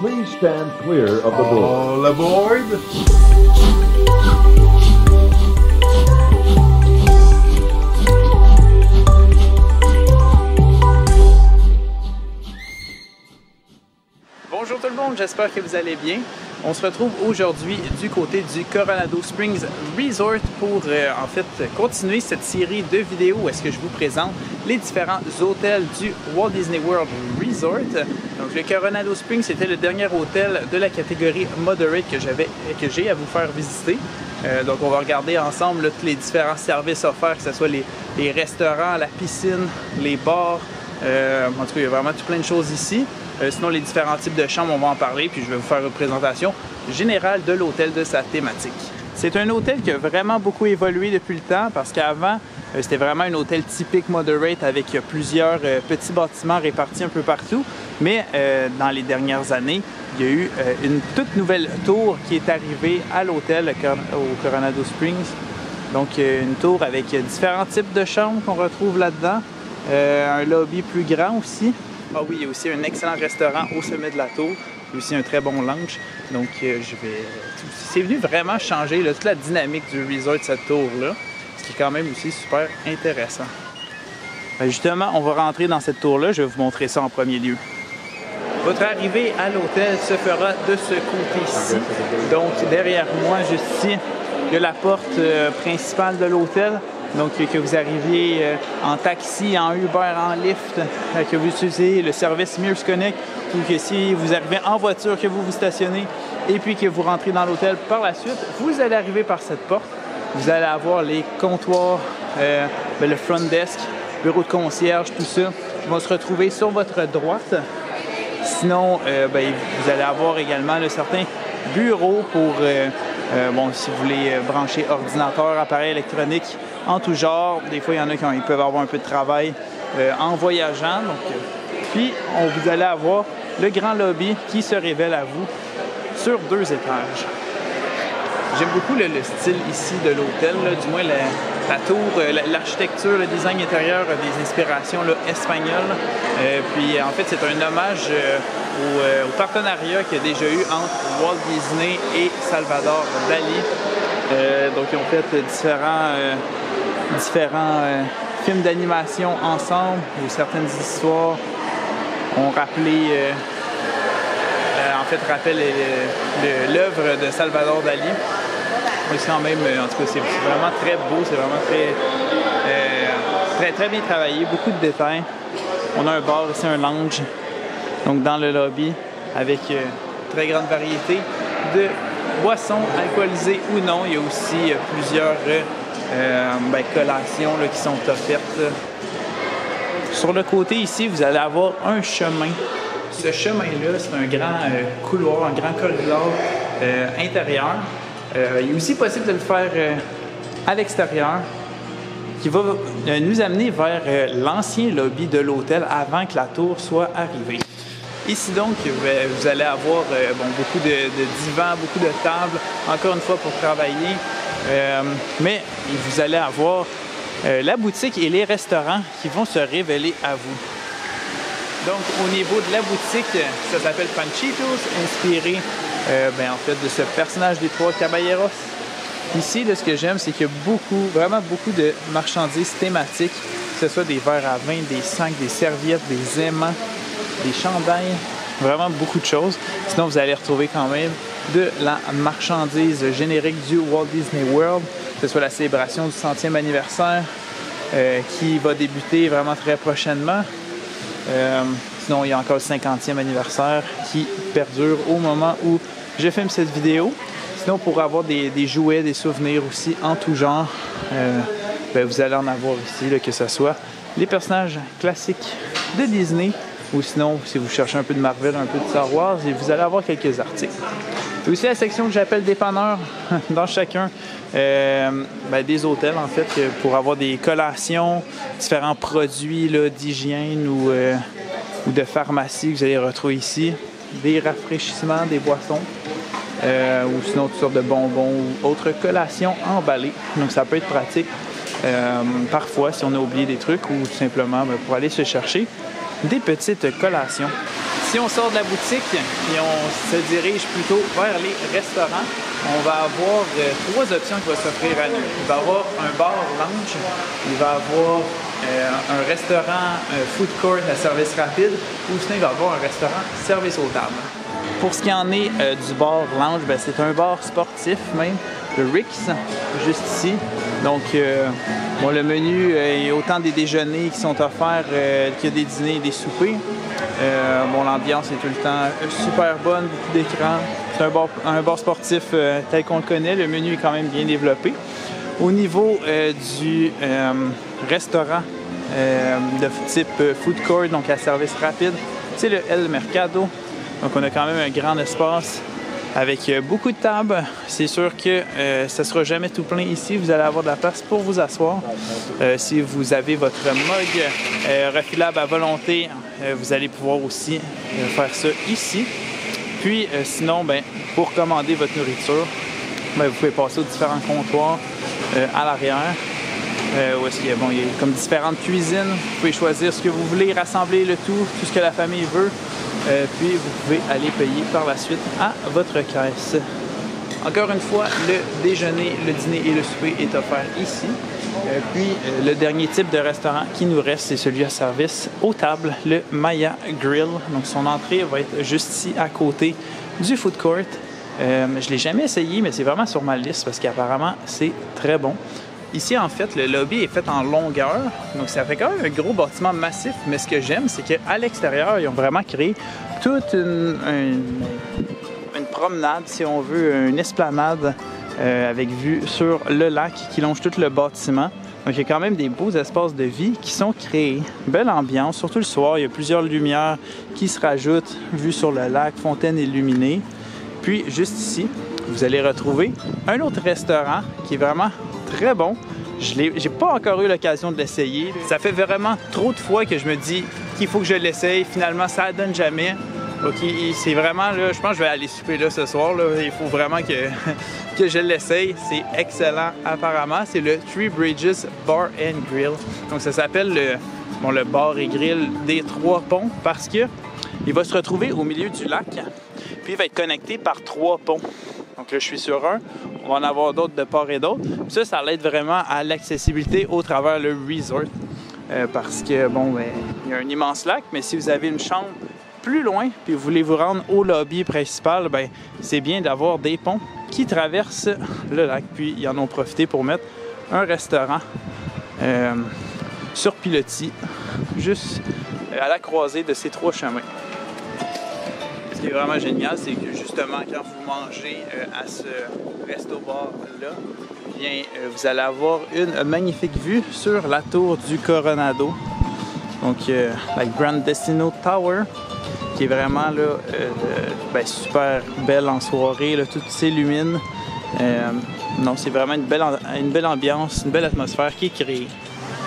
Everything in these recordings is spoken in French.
Please stand clear of the board. All aboard! Bonjour tout le monde, j'espère que vous allez bien. On se retrouve aujourd'hui du côté du Coronado Springs Resort pour en fait continuer cette série de vidéos où est-ce que je vous présente les différents hôtels du Walt Disney World Resort. Donc le Coronado Springs c'était le dernier hôtel de la catégorie Moderate que j'ai à vous faire visiter. Donc on va regarder ensemble là, tous les différents services offerts, que ce soit les restaurants, la piscine, les bars. En tout cas, il y a vraiment tout plein de choses ici. Sinon, les différents types de chambres, on va en parler, puis je vais vous faire une présentation générale de l'hôtel, de sa thématique. C'est un hôtel qui a vraiment beaucoup évolué depuis le temps, parce qu'avant, c'était vraiment un hôtel typique Moderate avec plusieurs petits bâtiments répartis un peu partout. Mais dans les dernières années, il y a eu une toute nouvelle tour qui est arrivée à l'hôtel au Coronado Springs. Donc, une tour avec différents types de chambres qu'on retrouve là-dedans. Un lobby plus grand aussi. Ah oui, il y a aussi un excellent restaurant au sommet de la tour. Il y a aussi un très bon lunch. Donc, c'est venu vraiment changer là, toute la dynamique du resort de cette tour-là. Ce qui est quand même aussi super intéressant. Justement, on va rentrer dans cette tour-là. Je vais vous montrer ça en premier lieu. Votre arrivée à l'hôtel se fera de ce côté-ci. Donc, derrière moi, juste ici, il y a la porte principale de l'hôtel. Donc, que vous arriviez en taxi, en Uber, en Lyft, que vous utilisez le service Mears Connect, ou que si vous arrivez en voiture, que vous vous stationnez et puis que vous rentrez dans l'hôtel par la suite, vous allez arriver par cette porte. Vous allez avoir les comptoirs, le front desk, bureau de concierge, tout ça, qui vont se retrouver sur votre droite. Sinon, vous allez avoir également certains bureaux pour, si vous voulez brancher ordinateur, appareil électronique, en tout genre. Des fois, il y en a qui peuvent avoir un peu de travail en voyageant. Donc, puis, vous allez avoir le grand lobby qui se révèle à vous sur 2 étages. J'aime beaucoup le style ici de l'hôtel, du moins la tour, l'architecture, le design intérieur a des inspirations espagnoles. Puis, en fait, c'est un hommage au partenariat qu'il y a déjà eu entre Walt Disney et Salvador Dali. Donc, ils ont fait différents films d'animation ensemble, où certaines histoires ont rappelé, rappellent l'œuvre de Salvador Dali. Mais c'est quand même, en tout cas, c'est vraiment très beau, c'est vraiment très bien travaillé, beaucoup de détails. On a un bar ici, un lounge, donc dans le lobby, avec très grande variété de boissons alcoolisées ou non. Il y a aussi plusieurs collations qui sont offertes. Sur le côté ici, vous allez avoir un chemin. Ce chemin-là, c'est un grand couloir, un grand corridor intérieur. Il est aussi possible de le faire à l'extérieur, qui va nous amener vers l'ancien lobby de l'hôtel avant que la tour soit arrivée. Ici donc, vous allez avoir beaucoup de divans, beaucoup de tables, encore une fois pour travailler, mais vous allez avoir la boutique et les restaurants qui vont se révéler à vous. Donc au niveau de la boutique, ça s'appelle Panchitos, inspiré en fait de ce personnage des Trois Caballeros. Ici, là, ce que j'aime, c'est qu'il y a vraiment beaucoup de marchandises thématiques, que ce soit des verres à vin, des sacs, des serviettes, des aimants, des chandails, vraiment beaucoup de choses. Sinon, vous allez retrouver quand même de la marchandise générique du Walt Disney World, que ce soit la célébration du 100e anniversaire qui va débuter vraiment très prochainement. Sinon, il y a encore le 50e anniversaire qui perdure au moment où je filme cette vidéo. Sinon, pour avoir des jouets, des souvenirs aussi en tout genre, vous allez en avoir ici, que ce soit les personnages classiques de Disney, ou sinon, si vous cherchez un peu de Marvel, un peu de Star Wars, vous allez avoir quelques articles. Il y a aussi la section que j'appelle dépanneur dans chacun des hôtels, en fait, pour avoir des collations, différents produits d'hygiène ou de pharmacie que vous allez retrouver ici, des rafraîchissements, des boissons, ou sinon toutes sortes de bonbons ou autres collations emballées. Donc ça peut être pratique parfois si on a oublié des trucs ou tout simplement pour aller se chercher des petites collations. Si on sort de la boutique et on se dirige plutôt vers les restaurants, on va avoir trois options qui vont s'offrir à nous. Il va y avoir un bar lounge, il va y avoir un restaurant food court à service rapide, ou sinon il va y avoir un restaurant service aux tables. Pour ce qui en est du bar lounge, c'est un bar sportif même, le Rick's, juste ici. Donc, bon, le menu, il y a autant des déjeuners qui sont offerts qu'il y a des dîners et des soupers. Bon, l'ambiance est tout le temps super bonne, beaucoup d'écrans. C'est un bar sportif tel qu'on le connaît. Le menu est quand même bien développé. Au niveau du restaurant de type food court, donc à service rapide, c'est le El Mercado. Donc, on a quand même un grand espace avec beaucoup de tables. C'est sûr que ça ne sera jamais tout plein ici. Vous allez avoir de la place pour vous asseoir. Si vous avez votre mug refilable à volonté, vous allez pouvoir aussi faire ça ici. Puis sinon, pour commander votre nourriture, vous pouvez passer aux différents comptoirs à l'arrière. Où est-ce qu'il y a, il y a comme différentes cuisines. Vous pouvez choisir ce que vous voulez, rassembler le tout ce que la famille veut. Puis vous pouvez aller payer par la suite à votre caisse. Encore une fois, le déjeuner, le dîner et le souper est offert ici. Puis le dernier type de restaurant qui nous reste, c'est celui à service aux tables, le Maya Grill. Donc son entrée va être juste ici à côté du food court. Je ne l'ai jamais essayé, mais c'est vraiment sur ma liste parce qu'apparemment c'est très bon. Ici, en fait, le lobby est fait en longueur, donc ça fait quand même un gros bâtiment massif, mais ce que j'aime, c'est qu'à l'extérieur, ils ont vraiment créé toute une promenade, si on veut, une esplanade avec vue sur le lac qui longe tout le bâtiment. Donc, il y a quand même des beaux espaces de vie qui sont créés. Belle ambiance, surtout le soir, il y a plusieurs lumières qui se rajoutent, vue sur le lac, fontaine illuminée. Puis, juste ici, vous allez retrouver un autre restaurant qui est vraiment très bon. J'ai pas encore eu l'occasion de l'essayer. Ça fait vraiment trop de fois que je me dis qu'il faut que je l'essaye. Finalement, ça ne donne jamais. Donc, c'est vraiment, là, je pense que je vais aller souper là ce soir. Là. Il faut vraiment que je l'essaye. C'est excellent apparemment. C'est le Three Bridges Bar and Grill. Donc, ça s'appelle le bar et grill des Trois Ponts parce que il va se retrouver au milieu du lac. Puis, il va être connecté par 3 ponts. Donc là, je suis sur un. On va en avoir d'autres de part et d'autre. Ça l'aide vraiment à l'accessibilité au travers le resort. Parce que, il y a un immense lac, mais si vous avez une chambre plus loin puis vous voulez vous rendre au lobby principal, c'est bien d'avoir des ponts qui traversent le lac. Puis, ils en ont profité pour mettre un restaurant sur pilotis, juste à la croisée de ces 3 chemins. Ce qui est vraiment génial, c'est que justement, quand vous mangez à ce resto-bar-là, vous allez avoir une magnifique vue sur la tour du Coronado. Donc, la Grand Destino Tower, qui est vraiment là, super belle en soirée, là, tout s'illumine. Non, c'est vraiment une belle ambiance, une belle atmosphère qui est créée.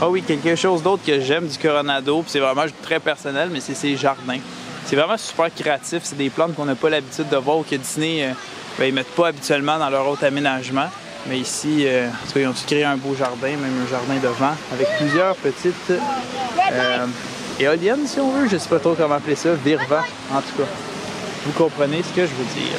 Ah oui, quelque chose d'autre que j'aime du Coronado, puis c'est vraiment très personnel, mais c'est ses jardins. C'est vraiment super créatif. C'est des plantes qu'on n'a pas l'habitude de voir ou que Disney ils mettent pas habituellement dans leur autre aménagement. Mais ici, ils ont créé un beau jardin, même un jardin devant, avec plusieurs petites éoliennes, si on veut. Je ne sais pas trop comment appeler ça. Virva, en tout cas. Vous comprenez ce que je veux dire.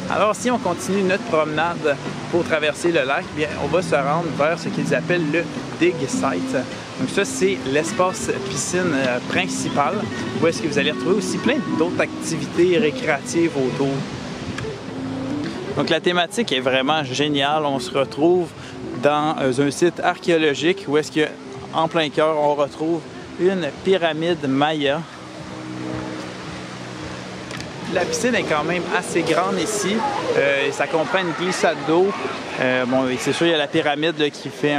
Alors, si on continue notre promenade pour traverser le lac, bien, on va se rendre vers ce qu'ils appellent le Dig Site. Donc ça, c'est l'espace piscine principal, où est-ce que vous allez retrouver aussi plein d'autres activités récréatives autour. Donc la thématique est vraiment géniale. On se retrouve dans un site archéologique où est-ce qu'en plein cœur, on retrouve une pyramide Maya. La piscine est quand même assez grande ici. Ça comprend une glissade d'eau. C'est sûr, il y a la pyramide là, qui fait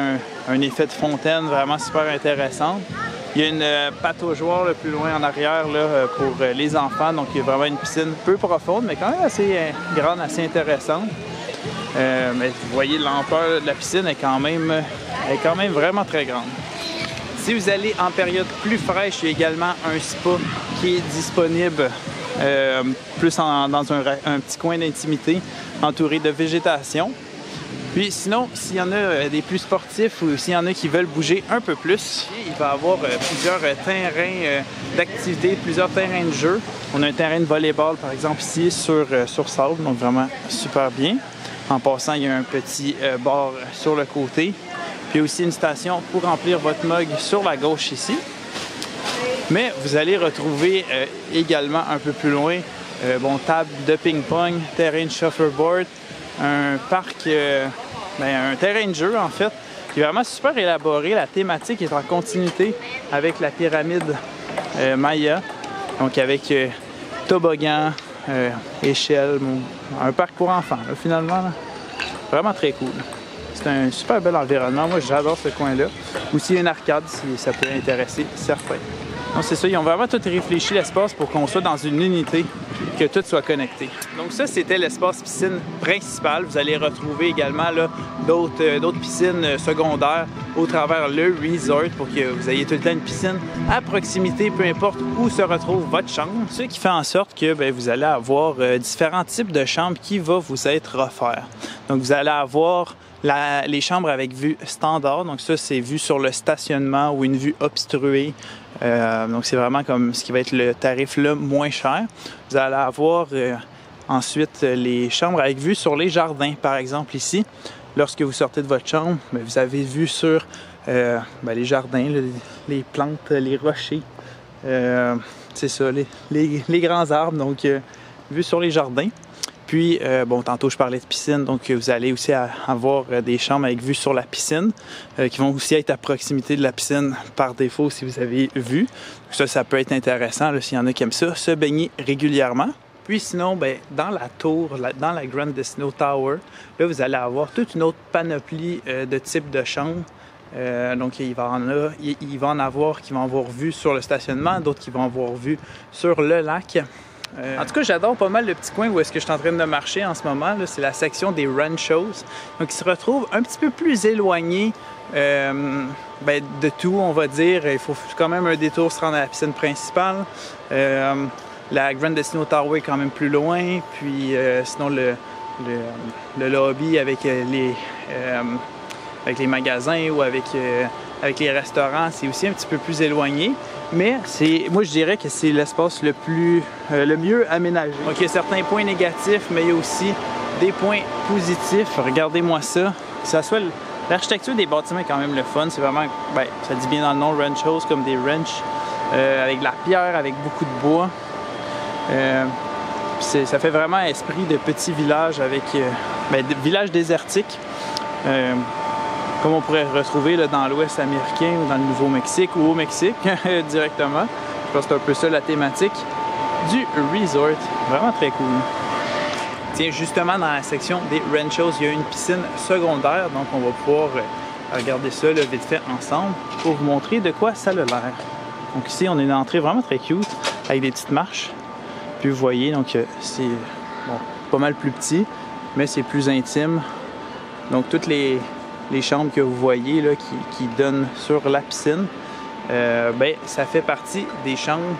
un effet de fontaine vraiment super intéressant. Il y a une pataugeoire là, plus loin en arrière là, pour les enfants. Donc, il y a vraiment une piscine peu profonde, mais quand même assez grande, assez intéressante. Mais vous voyez, l'ampleur de la piscine est quand même vraiment très grande. Si vous allez en période plus fraîche, il y a également un spa qui est disponible plus dans un petit coin d'intimité entouré de végétation. Puis sinon, s'il y en a des plus sportifs ou s'il y en a qui veulent bouger un peu plus, il va y avoir plusieurs terrains d'activité, plusieurs terrains de jeu. On a un terrain de volleyball, par exemple, ici sur sable, donc vraiment super bien. En passant, il y a un petit bar sur le côté. Puis aussi une station pour remplir votre mug sur la gauche ici. Mais vous allez retrouver également un peu plus loin, table de ping-pong, terrain de shuffleboard, un parc, un terrain de jeu en fait, qui est vraiment super élaboré. La thématique est en continuité avec la pyramide Maya, donc avec toboggan, échelle, un parc pour enfants là, finalement. Là. Vraiment très cool. C'est un super bel environnement. Moi, j'adore ce coin-là. Aussi, une arcade, si ça peut intéresser certains. Donc, c'est ça. Ils ont vraiment tout réfléchi l'espace pour qu'on soit dans une unité, que tout soit connecté. Donc, ça, c'était l'espace piscine principal. Vous allez retrouver également d'autres piscines secondaires au travers le resort pour que vous ayez tout le temps une piscine à proximité, peu importe où se retrouve votre chambre. Ce qui fait en sorte que vous allez avoir différents types de chambres qui vont vous être offerts. Donc, vous allez avoir les chambres avec vue standard, donc ça c'est vue sur le stationnement ou une vue obstruée, donc c'est vraiment comme ce qui va être le tarif le moins cher. Vous allez avoir ensuite les chambres avec vue sur les jardins, par exemple ici. Lorsque vous sortez de votre chambre, vous avez vue sur les jardins, les plantes, les rochers, c'est ça, les grands arbres, donc vue sur les jardins. Puis, tantôt je parlais de piscine, donc vous allez aussi avoir des chambres avec vue sur la piscine qui vont aussi être à proximité de la piscine par défaut si vous avez vu. Ça peut être intéressant s'il y en a qui aiment ça, se baigner régulièrement. Puis sinon, dans la tour, dans la Grand Casino Tower, là vous allez avoir toute une autre panoplie de types de chambres. Donc il va en avoir qui vont avoir vue sur le stationnement, d'autres qui vont avoir vue sur le lac. En tout cas, j'adore pas mal le petit coin où est-ce que je suis en train de marcher en ce moment. C'est la section des ranchos. Donc, il se retrouve un petit peu plus éloigné de tout, on va dire. Il faut quand même un détour se rendre à la piscine principale. La Grand Casino Tower est quand même plus loin. Puis, sinon, le lobby avec les magasins ou avec les restaurants, c'est aussi un petit peu plus éloigné. Mais moi je dirais que c'est l'espace le mieux aménagé. Donc il y a certains points négatifs, mais il y a aussi des points positifs. Regardez-moi ça. L'architecture des bâtiments est quand même le fun. C'est vraiment, ça dit bien dans le nom, ranchos, comme des ranchs, avec de la pierre, avec beaucoup de bois. Ça fait vraiment esprit de petit village avec de village désertique. Comme on pourrait retrouver dans l'Ouest américain ou dans le Nouveau-Mexique ou au Mexique directement. Je pense que c'est un peu ça la thématique du resort. Vraiment très cool. Tiens, justement dans la section des ranchos, il y a une piscine secondaire, donc on va pouvoir regarder ça vite fait ensemble pour vous montrer de quoi ça a l'air. Donc ici, on a une entrée vraiment très cute avec des petites marches. Puis vous voyez, donc c'est pas mal plus petit, mais c'est plus intime. Donc toutes les chambres que vous voyez là, qui donnent sur la piscine, ça fait partie des chambres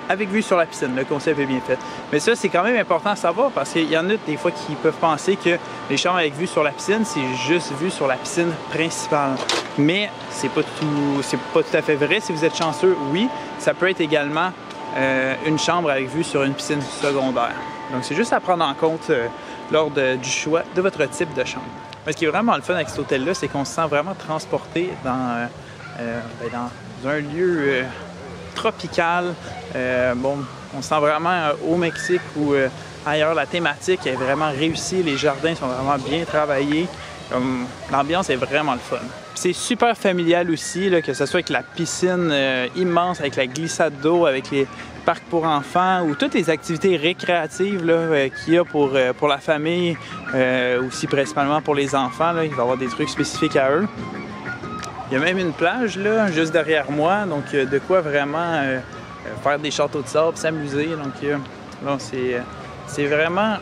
avec vue sur la piscine. Le concept est bien fait. Mais ça, c'est quand même important à savoir parce qu'il y en a des fois qui peuvent penser que les chambres avec vue sur la piscine, c'est juste vue sur la piscine principale. Mais c'est pas tout à fait vrai. Si vous êtes chanceux, oui, ça peut être également une chambre avec vue sur une piscine secondaire. Donc c'est juste à prendre en compte lors du choix de votre type de chambre. Mais ce qui est vraiment le fun avec cet hôtel-là, c'est qu'on se sent vraiment transporté dans un lieu tropical. On se sent vraiment au Mexique ou ailleurs. La thématique est vraiment réussie. Les jardins sont vraiment bien travaillés. L'ambiance est vraiment le fun. C'est super familial aussi, là, que ce soit avec la piscine immense, avec la glissade d'eau, avec les parcs pour enfants ou toutes les activités récréatives qu'il y a pour la famille, aussi principalement pour les enfants. Là, il va y avoir des trucs spécifiques à eux. Il y a même une plage là, juste derrière moi, donc de quoi vraiment faire des châteaux de sable, s'amuser. Donc c'est vraiment,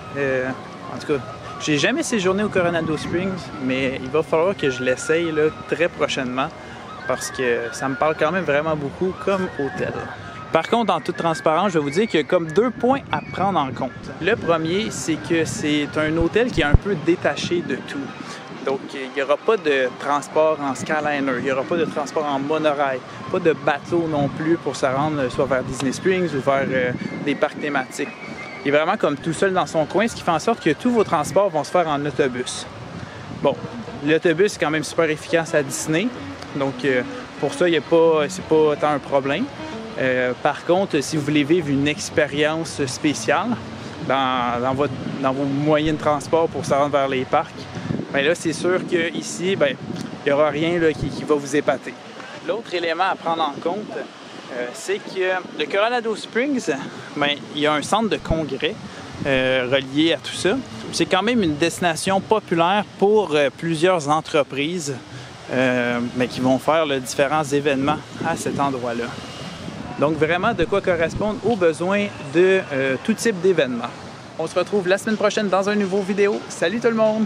en tout cas, j'ai jamais séjourné au Coronado Springs, mais il va falloir que je l'essaye très prochainement parce que ça me parle quand même vraiment beaucoup comme hôtel. Par contre, en toute transparence, je vais vous dire qu'il y a comme 2 points à prendre en compte. Le premier, c'est que c'est un hôtel qui est un peu détaché de tout. Donc, il n'y aura pas de transport en Skyliner, il n'y aura pas de transport en monorail, pas de bateau non plus pour se rendre soit vers Disney Springs ou vers des parcs thématiques. Il est vraiment comme tout seul dans son coin, ce qui fait en sorte que tous vos transports vont se faire en autobus. Bon, l'autobus est quand même super efficace à Disney, donc pour ça, c'est pas tant un problème. Par contre, si vous voulez vivre une expérience spéciale dans vos moyens de transport pour se rendre vers les parcs, bien là, c'est sûr qu'ici, il n'y aura rien là, qui va vous épater. L'autre élément à prendre en compte, c'est que le Coronado Springs, il y a un centre de congrès relié à tout ça. C'est quand même une destination populaire pour plusieurs entreprises qui vont faire différents événements à cet endroit-là. Donc vraiment de quoi correspondre aux besoins de tout type d'événements. On se retrouve la semaine prochaine dans une nouvelle vidéo. Salut tout le monde!